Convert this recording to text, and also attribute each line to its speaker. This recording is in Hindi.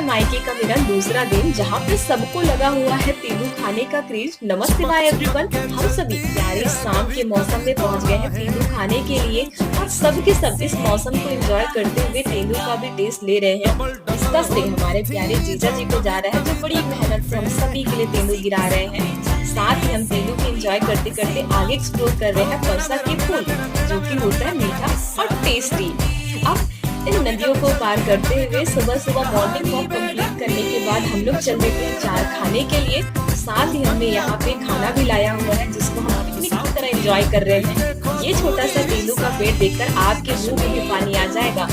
Speaker 1: है मायके का मेरा दूसरा दिन, जहाँ पे सबको लगा हुआ है तेंदू खाने का क्रेज। नमस्ते बाय एवरीवन, हम सभी प्यारे शाम के मौसम में पहुँच गए हैं तेंदू खाने के लिए और सब के सब इस मौसम को एंजॉय करते हुए तेंदू का भी टेस्ट ले रहे हैं। इसका श्रेय हमारे प्यारे जीजा जी को जा रहा है, जो बड़ी मेहनत से हम सभी के लिए तेंदू गिरा रहे हैं। साथ ही हम तेंदू को एंजॉय करते करते आगे एक्सप्लोर कर रहे हैं परसा के फूल, जो कि होता है मीठा और टेस्टी। अब इन नदियों को पार करते हुए सुबह सुबह मॉर्निंग वॉक कंप्लीट करने के बाद हम लोग चल देते हैं चार खाने के लिए। साथ ही हमने यहाँ पे खाना भी लाया हुआ है, जिसको हम पिकनिक की तरह एंजॉय कर रहे हैं। ये छोटा सा तेंदू का पेड़ देखकर आपके मुंह में भी पानी आ जाएगा।